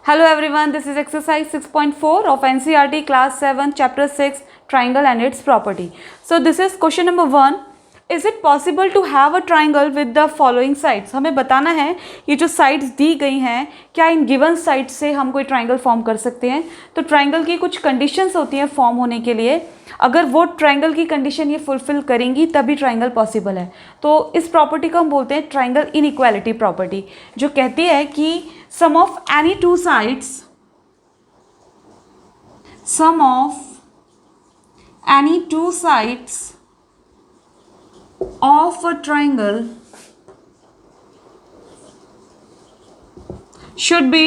Hello everyone, this is exercise 6.4 of NCERT class 7 chapter 6 triangle and its property. So this is question number 1. Is it possible to have a triangle with the following sides? हमें बताना है ये जो sides दी गई हैं क्या इन given sides से हम कोई triangle form कर सकते हैं. तो triangle की कुछ conditions होती हैं form होने के लिए. अगर वो triangle की condition ये fulfill करेंगी तभी triangle possible है. तो इस property को हम बोलते हैं triangle inequality property, जो कहती है कि sum of any two sides of a triangle should be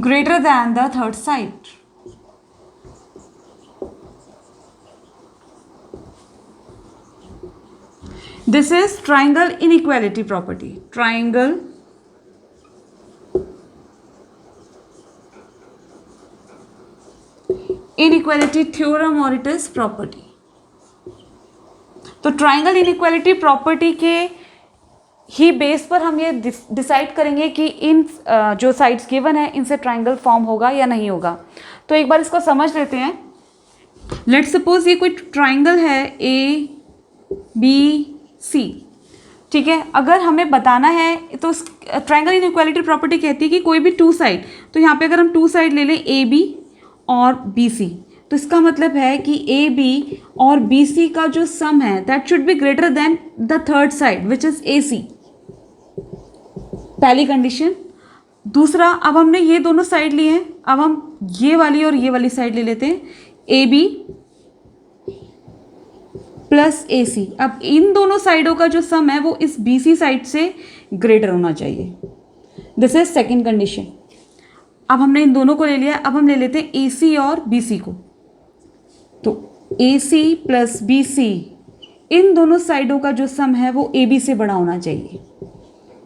greater than the third side. This is triangle inequality property. Triangle inequality theorem और it is property. तो ट्राइंगल इनइक्वालिटी प्रॉपर्टी के ही base पर हम ये डिसाइड करेंगे कि इन जो sides given है इनसे ट्राइंगल फॉर्म होगा या नहीं होगा. तो एक बार इसको समझ लेते हैं. लेट्स सपोज ये कोई ट्राइंगल है ए बी सी, ठीक है. अगर हमें बताना है तो ट्राइंगल इनइक्वालिटी प्रॉपर्टी कहती है कि कोई भी टू साइड, तो यहाँ पे अगर हम टू साइड ले लें ए बी और बी सी, तो इसका मतलब है कि ए बी और बी सी का जो सम है that should be greater than the third side which is A C. पहली कंडीशन. दूसरा, अब हमने ये दोनों साइड लिए हैं, अब हम ये वाली और ये वाली साइड ले लेते हैं, ए बी प्लस ए सी. अब इन दोनों साइडों का जो सम है वो इस बी सी साइड से ग्रेटर होना चाहिए. This is second condition. अब हमने इन दोनों को ले लिया, अब हम ले लेते हैं ए सी और बी सी को. तो ए सी प्लस बी सी, इन दोनों साइडों का जो सम है वो ए बी से बड़ा होना चाहिए.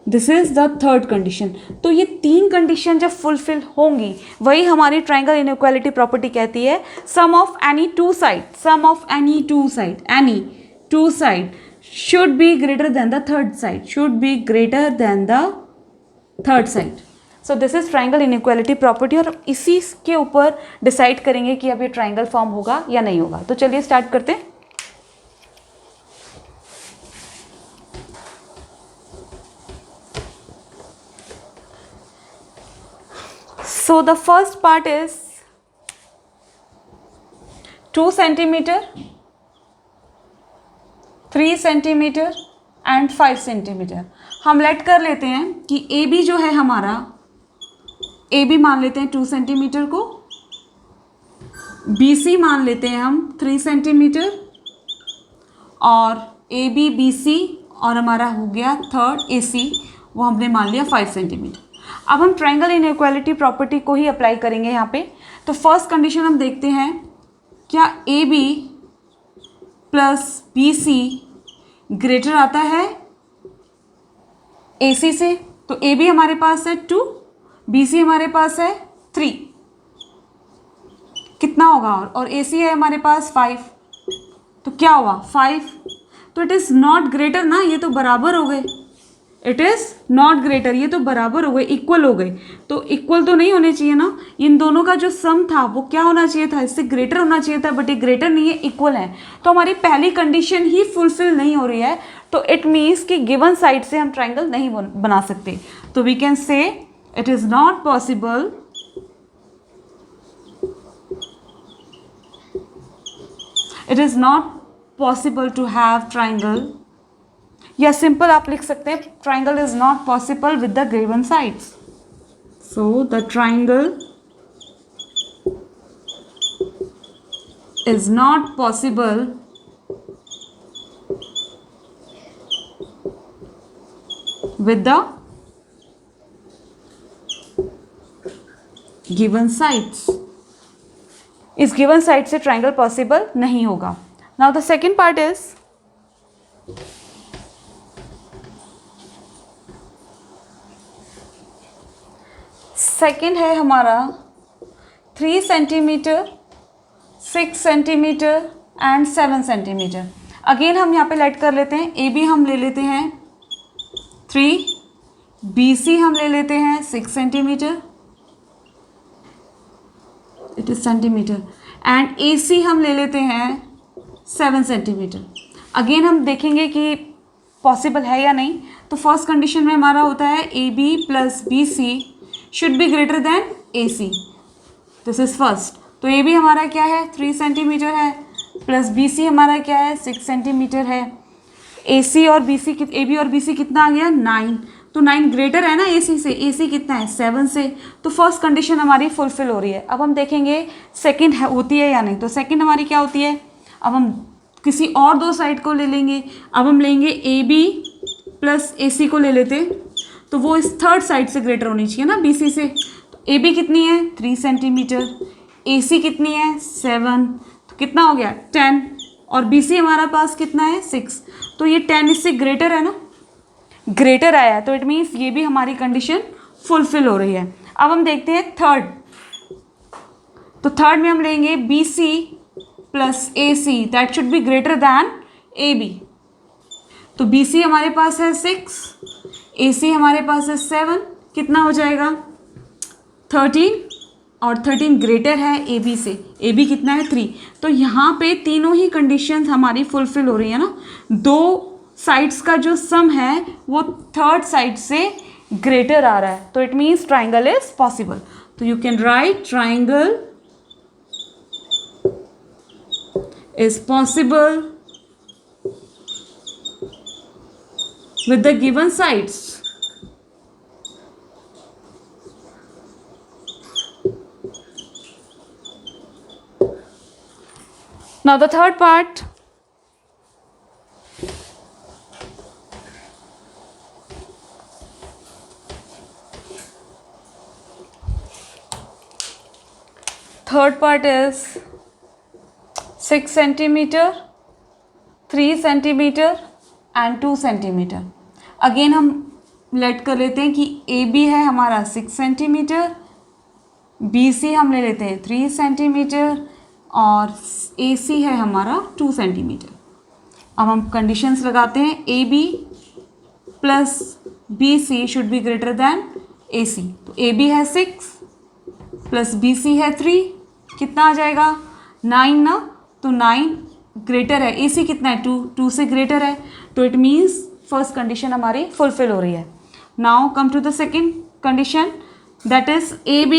This is the third condition. तो ये तीन कंडीशन जब फुलफिल होंगी वही हमारी ट्राइंगल इनइक्वालिटी प्रॉपर्टी कहती है sum of any two side should be greater than the third side. So this is triangle inequality property और इसी के ऊपर डिसाइड करेंगे कि अब ये ट्राइंगल फॉर्म होगा या नहीं होगा. तो चलिए स्टार्ट करते हैं. So the first part is 2 centimeter, 3 centimeter and 5 centimeter. हम लेट कर लेते हैं कि ए बी जो है हमारा, ए बी मान लेते हैं 2 सेंटीमीटर को, बी सी मान लेते हैं हम 3 सेंटीमीटर और ए बी बी सी और हमारा हो गया थर्ड ए सी, वो हमने मान लिया 5 सेंटीमीटर. अब हम ट्राइंगल इनइक्वालिटी प्रॉपर्टी को ही अप्लाई करेंगे यहाँ पे. तो फर्स्ट कंडीशन हम देखते हैं, क्या A B plus B C greater आता है ए सी से. तो ए बी हमारे पास है 2, बी सी हमारे पास है 3, कितना होगा और ए सी है हमारे पास 5, तो क्या हुआ 5. तो इट इज़ नॉट ग्रेटर ना, ये तो बराबर हो गए. इट इज़ नॉट ग्रेटर, ये तो बराबर हो गए, इक्वल हो गए. तो इक्वल तो नहीं होने चाहिए ना, इन दोनों का जो सम था वो क्या होना चाहिए था, इससे ग्रेटर होना चाहिए था, बट ये ग्रेटर नहीं है, इक्वल है. तो हमारी पहली कंडीशन ही फुलफिल नहीं हो रही है. तो इट मीन्स कि गिवन साइड से हम ट्राइंगल नहीं बना सकते. तो we can say it is not possible, it is not possible to have triangle, या सिंपल आप लिख सकते हैं triangle is not possible with the given sides. So the triangle is not possible with the given sides. इस given side से triangle possible नहीं होगा. Now the second part is second है हमारा 3 centimetre, 6 centimetre and 7 centimetre. Again हम यहाँ पे late कर लेते हैं, ए बी हम ले लेते हैं 3, BC हम ले लेते हैं 6 centimetre, it is centimetre, and AC हम ले लेते हैं 7 सेंटीमीटर। अगेन हम देखेंगे कि पॉसिबल है या नहीं। तो फर्स्ट कंडीशन में हमारा होता है AB plus BC should be greater then AC, this is first. तो AB हमारा क्या है 3 सेंटीमीटर है, प्लस BC हमारा क्या है 6 सेंटीमीटर है। AC और BC AB और BC कितना आ गया 9, तो 9 ग्रेटर है ना AC से, AC कितना है 7 से, तो फर्स्ट कंडीशन हमारी फुलफिल हो रही है। अब हम देखेंगे सेकंड होती है या नहीं। तो सेकंड हमारी क्या होती है, अब हम किसी और दो साइड को ले लेंगे। अब हम लेंगे AB प्लस AC को ले लेते, तो वो इस थर्ड साइड से ग्रेटर होनी चाहिए ना BC से। तो AB कितनी है 3 सेंटीमीटर, AC कितनी है 7, तो कितना हो गया 10, और BC हमारा पास कितना है 6, तो ये 10 इससे ग्रेटर है ना, ग्रेटर आया है, तो इट मीन्स ये भी हमारी कंडीशन फुलफिल हो रही है। अब हम देखते हैं थर्ड। तो थर्ड में हम लेंगे BC plus AC that should be greater then AB। तो BC हमारे पास है 6, AC हमारे पास है 7, कितना हो जाएगा 13, और 13 ग्रेटर है AB से, AB कितना है 3। तो यहाँ पे तीनों ही कंडीशंस हमारी फुलफिल हो रही है ना, दो साइड्स का जो सम है वो थर्ड साइड से ग्रेटर आ रहा है, तो it means triangle is possible. तो you can write triangle is possible with the given sides. Now the third part. Third part is 6 centimetre, 3 centimetre and 2 centimetre. Again हम late कर लेते हैं कि AB है हमारा 6 सेंटीमीटर, BC हम ले लेते हैं 3 सेंटीमीटर, और AC है हमारा 2 सेंटीमीटर। अब हम कंडीशंस लगाते हैं, AB plus BC should be greater then AC। तो AB है 6 प्लस BC है 3, कितना आ जाएगा 9 ना, तो 9 ग्रेटर है, AC कितना है 2, 2 से ग्रेटर है, तो इट मीन्स फर्स्ट कंडीशन हमारी फुलफिल हो रही है। Now come to the second condition that is AB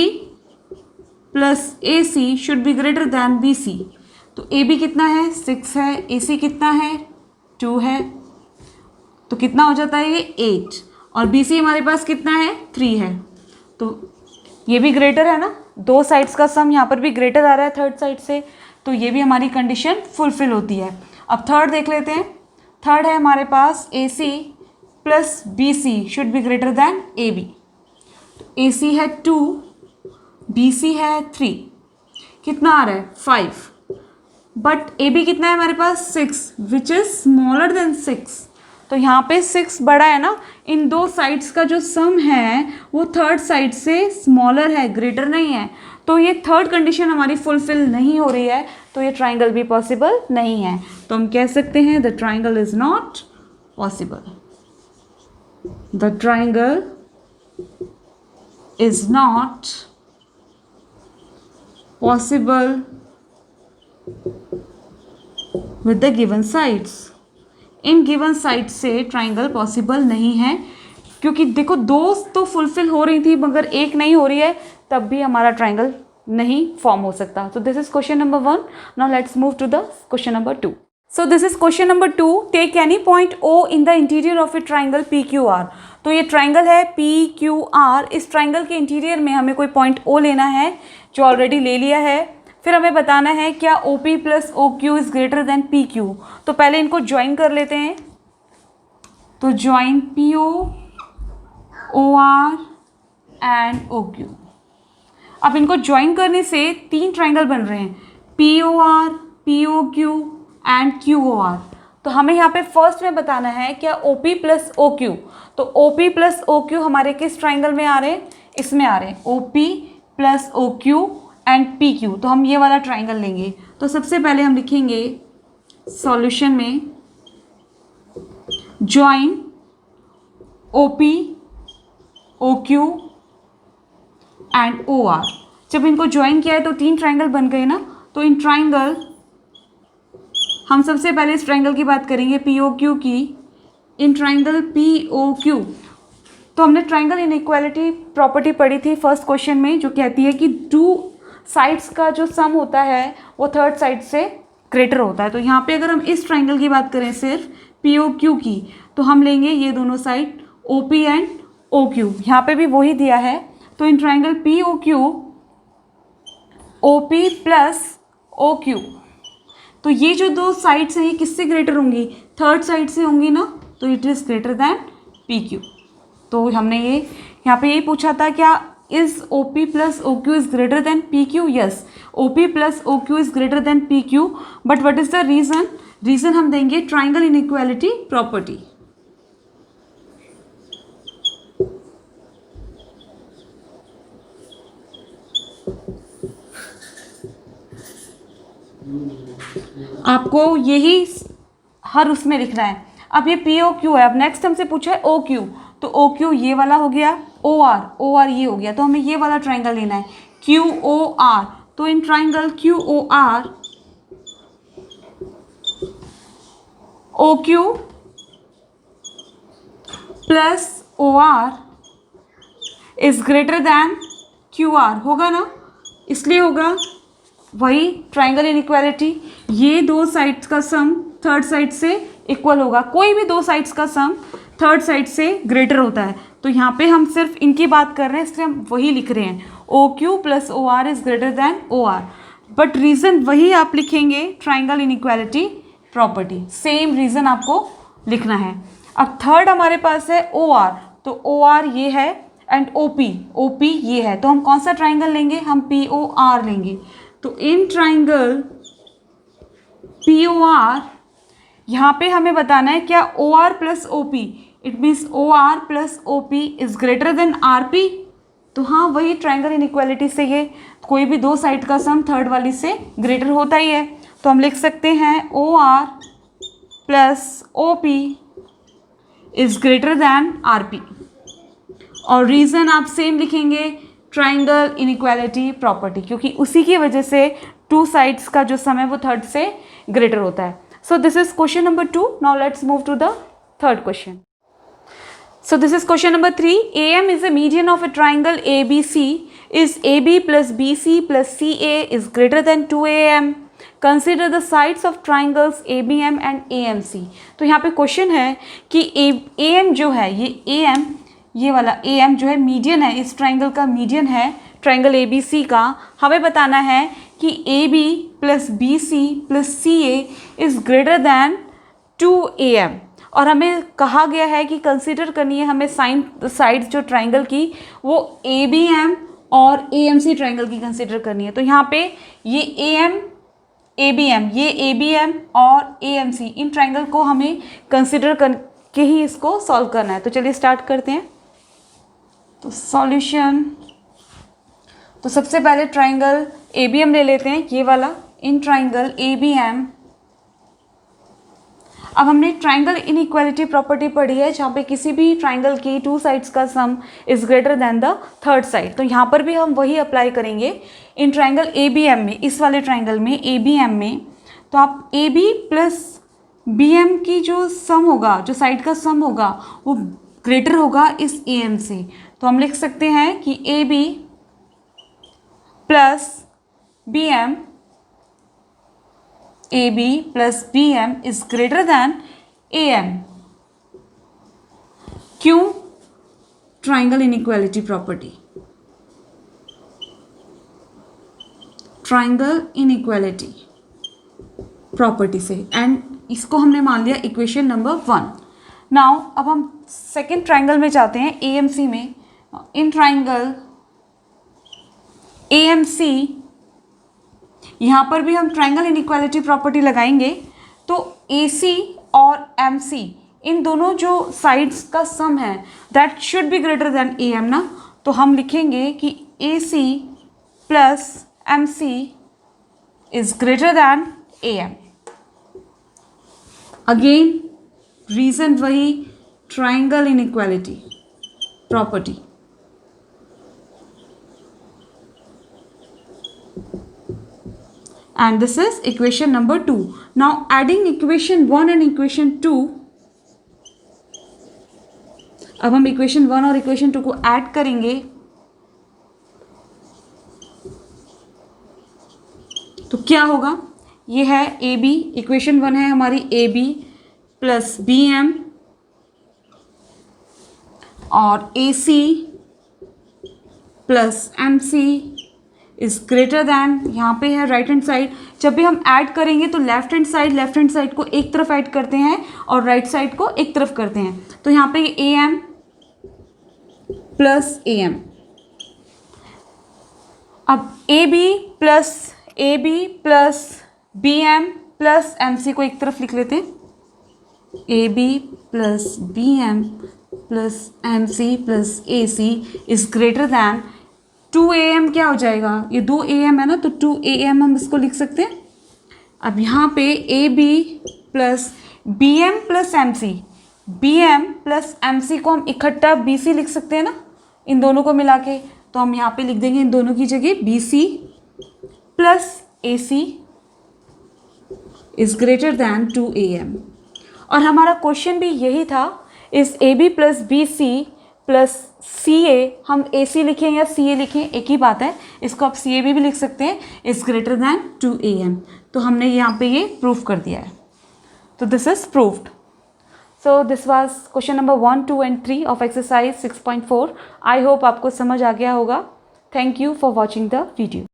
plus AC should be greater than BC। तो AB कितना है 6 है, AC कितना है 2 है, तो कितना हो जाता है ये 8, और BC हमारे पास कितना है 3 है, तो ये भी ग्रेटर है ना, दो साइड्स का सम यहाँ पर भी ग्रेटर आ रहा है थर्ड साइड से, तो ये भी हमारी कंडीशन फुलफिल होती है। अब थर्ड देख लेते हैं। थर्ड है हमारे पास AC plus BC should be greater then AB। तो AC है 2, BC है 3, कितना आ रहा है 5, बट AB कितना है हमारे पास 6 विच इज स्मॉलर देन 6, तो यहाँ पे 6 बड़ा है ना, इन दो साइड्स का जो सम है वो थर्ड साइड से स्मॉलर है, ग्रेटर नहीं है, तो ये थर्ड कंडीशन हमारी फुलफिल नहीं हो रही है, तो ये ट्राइंगल भी पॉसिबल नहीं है। तो हम कह सकते हैं the triangle is not possible, the triangle is not possible with the given sides. In given side से ट्राइंगल पॉसिबल नहीं है, क्योंकि देखो दो तो फुलफिल हो रही थी मगर एक नहीं हो रही है, तब भी हमारा ट्राइंगल नहीं फॉर्म हो सकता। तो this is question number 1। Now let's move to the question number 2। So this is question number 2। Take any point O in the interior of a triangle PQR। तो ये ट्राइंगल है PQR, इस triangle के interior में हमें कोई point O लेना है, जो ऑलरेडी ले लिया है। फिर हमें बताना है क्या OP plus OQ is greater than PQ। तो पहले इनको ज्वाइन कर लेते हैं। तो join PO, OR and OQ। अब इनको ज्वाइन करने से 3 ट्राइंगल बन रहे हैं, POR, POQ एंड QOR। तो हमें यहाँ पे फर्स्ट में बताना है क्या OP प्लस OQ। तो OP प्लस OQ हमारे किस ट्राइंगल में आ रहे हैं, इसमें आ रहे हैं OP plus OQ and PQ। तो हम ये वाला ट्राइंगल लेंगे। तो सबसे पहले हम लिखेंगे सॉल्यूशन में join OP, OQ and OR। जब इनको ज्वाइन किया है तो 3 ट्राइंगल बन गए ना। तो इन ट्राइंगल हम सबसे पहले इस ट्राइंगल की बात करेंगे POQ की। इन ट्राइंगल POQ तो हमने ट्राइंगल इनइक्वालिटी प्रॉपर्टी पढ़ी थी फर्स्ट क्वेश्चन में, जो कहती है कि 2 साइड्स का जो सम होता है वो थर्ड साइड से ग्रेटर होता है। तो यहाँ पे अगर हम इस ट्राइंगल की बात करें सिर्फ POQ की, तो हम लेंगे ये दोनों साइड OP एंड OQ। यहाँ पे भी वही दिया है। तो in triangle POQ OP plus OQ, तो ये जो 2 साइड्स हैं ये किससे ग्रेटर होंगी? थर्ड साइड से होंगी ना। तो it is greater than PQ। तो हमने ये यहाँ पे यही पूछा था, क्या is OP plus OQ is greater than PQ? Yes, OP plus OQ is greater than PQ। But what is the reason? Reason हम देंगे ट्राइंगल इनइक्वालिटी प्रॉपर्टी। आपको यही हर उसमें लिखना है। अब ये POQ है, अब नेक्स्ट हमसे पूछा है OQ, तो OQ ये वाला हो गया, OR ये हो गया। तो हमें ये वाला ट्राइंगल लेना है QOR। तो in triangle QOR OQ plus OR is greater then QR होगा ना, इसलिए होगा वही ट्राइंगल इनइक्वालिटी। ये 2 साइड्स का सम थर्ड साइड से इक्वल होगा। कोई भी 2 साइड्स का सम थर्ड साइड से ग्रेटर होता है। तो यहाँ पे हम सिर्फ इनकी बात कर रहे हैं, इसलिए हम वही लिख रहे हैं OQ plus OR is greater then OR। But reason वही आप लिखेंगे, triangle inequality property, same reason आपको लिखना है। अब थर्ड हमारे पास है OR, तो OR ये है एंड OP ये है। तो हम कौन सा ट्राइंगल लेंगे? हम POR लेंगे। तो इन ट्राइंगल POR यहाँ पे हमें बताना है क्या OR plus OP, it means OR plus OP is greater then RP। तो हाँ, वही ट्राइंगल इनइक्वालिटी से ये कोई भी 2 साइड का सम थर्ड वाली से ग्रेटर होता ही है। तो हम लिख सकते हैं OR plus OP is greater then RP। और रीज़न आप सेम लिखेंगे, ट्राइंगल इनइक्वालिटी प्रॉपर्टी, क्योंकि उसी की वजह से 2 साइड्स का जो सम है वो थर्ड से ग्रेटर होता है। So this is question number 2. Now let's move to the third question. So this is question number 3. AM is a median of a triangle ABC. Is AB plus BC plus CA is greater than 2AM? Consider the sides of triangles ABM and AMC. तो यहाँ पे question है कि AM जो है ये वाला AM जो है मीडियन है, इस ट्राइंगल का मीडियन है ट्राइंगल ABC का। हमें बताना है कि AB plus BC plus CA is greater than 2AM। और हमें कहा गया है कि कंसीडर करनी है हमें साइड्स जो ट्राइंगल की वो ABM और AMC ट्राइंगल की कंसीडर करनी है। तो यहाँ पे ये ABM और AMC इन ट्राइंगल को हमें कंसीडर करके ही इसको सॉल्व करना है। तो चलिए स्टार्ट करते हैं। तो सॉल्यूशन, तो सबसे पहले ट्राइंगल ABM ले लेते हैं, ये वाला। इन ट्राइंगल ABM, अब हमने ट्राइंगल इनइक्वालिटी प्रॉपर्टी पढ़ी है जहाँ पे किसी भी ट्राइंगल की 2 साइड्स का सम is greater than the third side. तो यहाँ पर भी हम वही अप्लाई करेंगे इन ट्राइंगल ABM में, इस वाले ट्राइंगल में ABM में। तो आप AB प्लस BM की जो सम होगा, जो साइड का सम होगा वो ग्रेटर होगा इस AM से। तो हम लिख सकते हैं कि AB plus BM is greater then AM। क्यों? Triangle inequality property, triangle inequality property से, एंड इसको हमने मान लिया इक्वेशन नंबर 1। नाउ अब हम सेकेंड ट्राइंगल में जाते हैं, AMC में। इन ट्राइंगल AMC, यहाँ पर भी हम ट्राइंगल इनइक्वालिटी प्रॉपर्टी लगाएंगे। तो AC और MC इन दोनों जो साइड्स का सम है that should be greater then AM ना। तो हम लिखेंगे कि AC plus MC is greater then AM। Again reason वही, triangle inequality property. And this is equation number 2. Now adding equation 1 and equation 2, अब हम equation 1 और equation 2 को ऐड करेंगे तो क्या होगा, ये है ए बी, इक्वेशन 1 है हमारी A B plus B M और A C plus M C is greater than, यहाँ पे है राइट हैंड साइड। जब भी हम ऐड करेंगे तो लेफ्ट हैंड साइड को एक तरफ ऐड करते हैं और राइट साइड को एक तरफ करते हैं, तो यहाँ पे A M plus A M. अब A B plus B M plus M C को एक तरफ लिख लेते हैं, A B plus B M plus M C plus A C is greater than 2am। क्या हो जाएगा, ये 2am है ना, तो 2am हम इसको लिख सकते हैं। अब यहाँ पे A B plus B M plus M C, B M plus M C को हम इकट्ठा बी सी लिख सकते हैं ना, इन दोनों को मिला के, तो हम यहाँ पे लिख देंगे इन दोनों की जगह B C plus A C is greater than 2am। और हमारा क्वेश्चन भी यही था, इस A B plus B C plus C A, हम ए सी लिखें या सी ए लिखें एक ही बात है, इसको आप सी ए भी लिख सकते हैं, इज ग्रेटर दैन 2am। तो हमने यहाँ पे ये प्रूफ कर दिया है, तो this is proved. So this was question number 1, 2 and 3 of exercise 6.4। I hope आपको समझ आ गया होगा। Thank you for watching the video.